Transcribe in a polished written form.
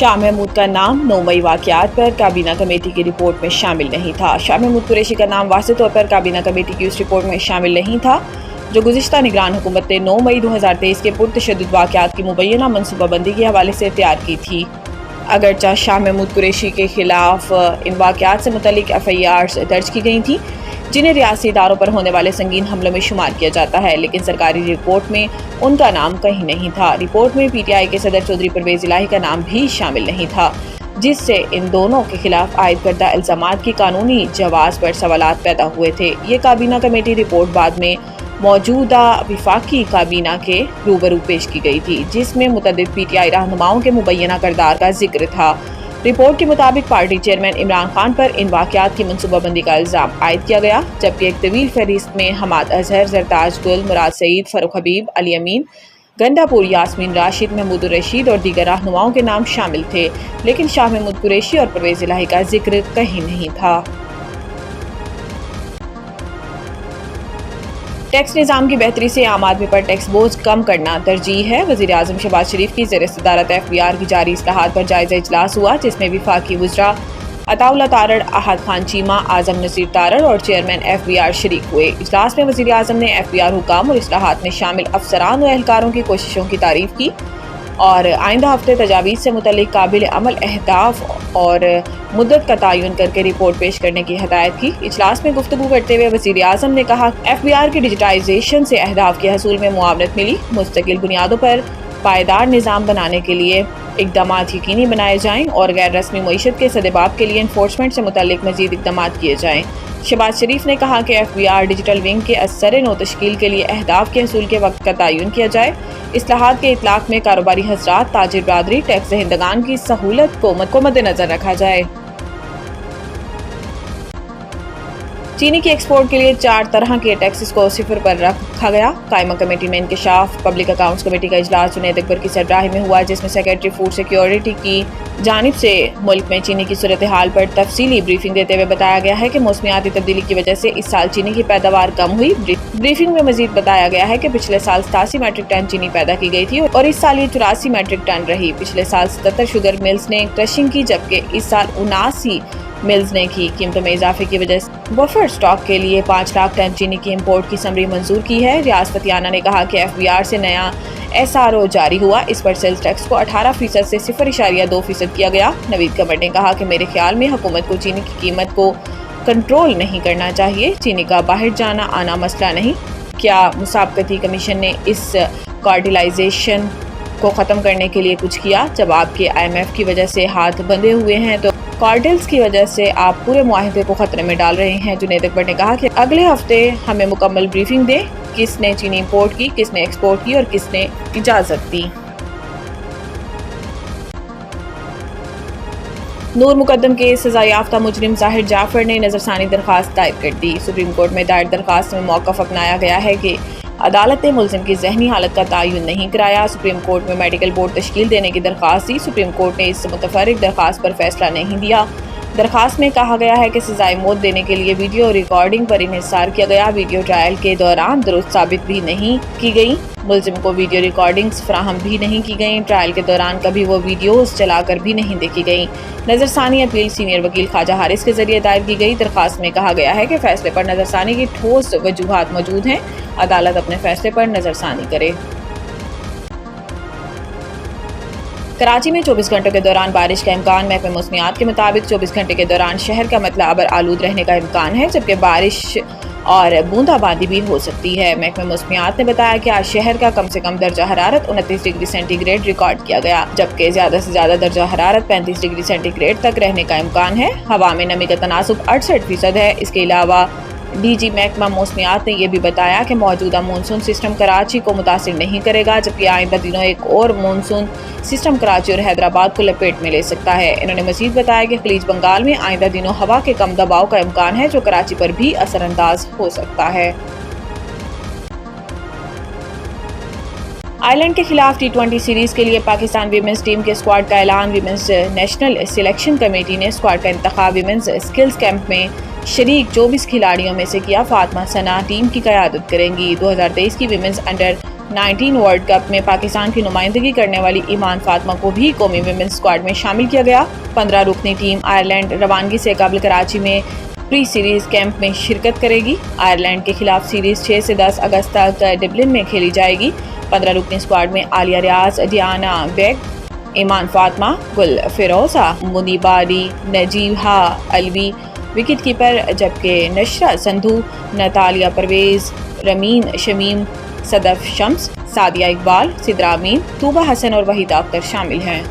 شاہ محمود کا نام 9 مئی واقعات پر کابینہ کمیٹی کی رپورٹ میں شامل نہیں تھا۔ شاہ محمود قریشی کا نام واضح طور پر کابینہ کمیٹی کی اس رپورٹ میں شامل نہیں تھا جو گزشتہ نگران حکومت نے 9 مئی 2023 کے پرتشدد واقعات کی مبینہ منصوبہ بندی کے حوالے سے تیار کی تھی۔ اگرچہ شاہ محمود قریشی کے خلاف ان واقعات سے متعلق FIRs درج کی گئی تھیں جنہیں ریاستی اداروں پر ہونے والے سنگین حملوں میں شمار کیا جاتا ہے، لیکن سرکاری رپورٹ میں ان کا نام کہیں نہیں تھا۔ رپورٹ میں PTI کے صدر چودھری پرویز الہی کا نام بھی شامل نہیں تھا، جس سے ان دونوں کے خلاف عائد کردہ الزامات کی قانونی جواز پر سوالات پیدا ہوئے تھے۔ یہ کابینہ کمیٹی رپورٹ بعد میں موجودہ وفاقی کابینہ کے روبرو پیش کی گئی تھی، جس میں متعدد PTI رہنماؤں کے مبینہ کردار کا ذکر تھا۔ رپورٹ کے مطابق پارٹی چیئرمین عمران خان پر ان واقعات کی منصوبہ بندی کا الزام عائد کیا گیا، جبکہ ایک طویل فہرست میں حماد اظہر، زرتاج گل، مراد سعید، فاروق حبیب، علی امین، گنڈا پور یاسمین راشد، محمود الرشید اور دیگر رہنماؤں کے نام شامل تھے، لیکن شاہ محمود قریشی اور پرویز الہی کا ذکر کہیں نہیں تھا۔ ٹیکس نظام کی بہتری سے عام آدمی پر ٹیکس بوجھ کم کرنا ترجیح ہے۔ وزیر اعظم شہباز شریف کی زیر صدارت FBR کی جاری اصلاحات پر جائزہ اجلاس ہوا، جس میں وفاقی وزراء عطا اللہ تارڑ، احد خان چیمہ، اعظم نصیر تارڑ اور چیئرمین FBR شریک ہوئے۔ اجلاس میں وزیر اعظم نے FBR حکام اور اصلاحات میں شامل افسران و اہلکاروں کی کوششوں کی تعریف کی اور آئندہ ہفتے تجاویز سے متعلق قابل عمل اہداف اور مدت کا تعین کر کے رپورٹ پیش کرنے کی ہدایت کی۔ اجلاس میں گفتگو کرتے ہوئے وزیر اعظم نے کہا کہ FBR کی ڈیجیٹائزیشن سے اہداف کے حصول میں معاونت ملی، مستقل بنیادوں پر پائیدار نظام بنانے کے لیے اقدامات یقینی بنائے جائیں اور غیر رسمی معیشت کے سدباب کے لیے انفورسمنٹ سے متعلق مزید اقدامات کیے جائیں۔ شہباز شریف نے کہا کہ FBR ڈیجیٹل ونگ کے اثر نو تشکیل کے لیے اہداف کے حصول کے وقت کا تعین کیا جائے، اصلاحات کے اطلاق میں کاروباری حضرات، تاجر برادری، ٹیکس دہندگان کی سہولت کو مد نظر رکھا جائے۔ چینی کی ایکسپورٹ کے لیے 4 طرح کے ٹیکسز کو صفر پر رکھا گیا۔ قائمہ کمیٹی میں انکشاف پبلک اکاؤنٹس کمیٹی کا اجلاس جنید اکبر کی سربراہی میں ہوا، جس میں سیکریٹری فوڈ سیکیورٹی کی جانب سے ملک میں چینی کی صورتحال پر تفصیلی بریفنگ دیتے ہوئے بتایا گیا ہے کہ موسمیاتی تبدیلی کی وجہ سے اس سال چینی کی پیداوار کم ہوئی۔ بریفنگ میں مزید بتایا گیا ہے کہ پچھلے سال 87 میٹرک ٹن چینی پیدا کی گئی تھی اور اس سال یہ 84 میٹرک ٹن رہی۔ پچھلے سال 77 شوگر ملز نے کرشنگ کی، جبکہ اس سال 79 ملز نے کی۔ قیمتوں میں اضافے کی وجہ سے بفر اسٹاک کے لیے 5 لاکھ ٹن چینی کی امپورٹ کی سمری منظور کی ہے۔ ریاست فتیانہ نے کہا کہ FBR سے نیا SRO جاری ہوا، اس پر سیلز ٹیکس کو 18% سے 0.2% کیا گیا۔ نوید قمر نے کہا کہ میرے خیال میں حکومت کو چینی کی قیمت کو کنٹرول نہیں کرنا چاہیے، چینی کا باہر جانا آنا مسئلہ نہیں۔ کیا مسابقتی کمیشن نے اس کارٹلائزیشن کو ختم کرنے کے لیے کچھ کیا؟ جب آپ کے IMF کی وجہ سے ہاتھ بندھے ہوئے ہیں تو کارٹلز کی وجہ سے آپ پورے معاہدے کو خطرے میں ڈال رہے ہیں۔ جنید اکبر نے کہا کہ اگلے ہفتے ہمیں مکمل بریفنگ دیں، کس نے چینی امپورٹ کی، کس نے ایکسپورٹ کی اور کس نے اجازت دی۔ نور مقدم کے سزا یافتہ مجرم ظاہر جعفر نے نظرثانی درخواست دائر کر دی۔ سپریم کورٹ میں دائر درخواست میں موقف اپنایا گیا ہے کہ عدالت نے ملزم کی ذہنی حالت کا تعین نہیں کرایا۔ سپریم کورٹ میں میڈیکل بورڈ تشکیل دینے کی درخواست دی۔ سپریم کورٹ نے اس متفرق درخواست پر فیصلہ نہیں دیا۔ درخواست میں کہا گیا ہے کہ سزائے موت دینے کے لیے ویڈیو ریکارڈنگ پر انحصار کیا گیا۔ ویڈیو ٹرائل کے دوران درست ثابت بھی نہیں کی گئی۔ ملزم کو ویڈیو ریکارڈنگز فراہم بھی نہیں کی گئیں۔ ٹرائل کے دوران کبھی وہ ویڈیوز چلا کر بھی نہیں دیکھی گئیں۔ نظرثانی اپیل سینئر وکیل خواجہ حارث کے ذریعے دائر کی گئی۔ درخواست میں کہا گیا ہے کہ فیصلے پر نظرثانی کی ٹھوس وجوہات موجود ہیں، عدالت اپنے فیصلے پر نظرثانی کرے۔ کراچی میں 24 گھنٹوں کے دوران بارش کا امکان۔ محکمہ موسمیات کے مطابق 24 گھنٹے کے دوران شہر کا مطلع ابر آلود رہنے کا امکان ہے، جبکہ بارش اور بوندا باندی بھی ہو سکتی ہے۔ محکمہ موسمیات نے بتایا کہ آج شہر کا کم سے کم درجہ حرارت 29 ڈگری سینٹی گریڈ ریکارڈ کیا گیا، جبکہ زیادہ سے زیادہ درجہ حرارت 35 ڈگری سینٹی گریڈ تک رہنے کا امکان ہے۔ ہوا میں نمی کا تناسب 68% ہے۔ اس کے علاوہ DG محکمہ موسمیات نے یہ بھی بتایا کہ موجودہ مونسون سسٹم کراچی کو متاثر نہیں کرے گا، جبکہ آئندہ دنوں ایک اور مونسون سسٹم کراچی اور حیدرآباد کو لپیٹ میں لے سکتا ہے۔ انہوں نے مزید بتایا کہ خلیج بنگال میں آئندہ دنوں ہوا کے کم دباؤ کا امکان ہے، جو کراچی پر بھی اثر انداز ہو سکتا ہے۔ آئرلینڈ کے خلاف T20 سیریز کے لیے پاکستان ویمنز ٹیم کے اسکواڈ کا اعلان۔ ویمنز نیشنل سلیکشن کمیٹی نے اسکواڈ کا انتخاب ویمنز اسکلز کیمپ میں شریک 24 کھلاڑیوں میں سے کیا۔ فاطمہ ثنا ٹیم کی قیادت کریں گی۔ 2023 کی ویمنز انڈر 19 ورلڈ کپ میں پاکستان کی نمائندگی کرنے والی ایمان فاطمہ کو بھی قومی ویمنز اسکواڈ میں شامل کیا گیا۔ 15 رکنی ٹیم آئرلینڈ روانگی سے قبل کراچی میں پری سیریز کیمپ میں شرکت کرے گی۔ آئرلینڈ کے خلاف سیریز 6 سے 10 اگست تک ڈبلن میں کھیلی جائے گی۔ 15 رکنی اسکواڈ میں عالیہ ریاض، ڈیانا بیگ، ایمان فاطمہ، گل فیروزہ، منیبہ علی، نجیحہ علوی وکٹ کیپر، جبکہ نشرت سندھو، نتالیہ پرویز، رمین شمیم، صدف شمس، سعدیہ اقبال، سدرا امین، طوبہ حسن اور وحیدہ اختر شامل ہیں۔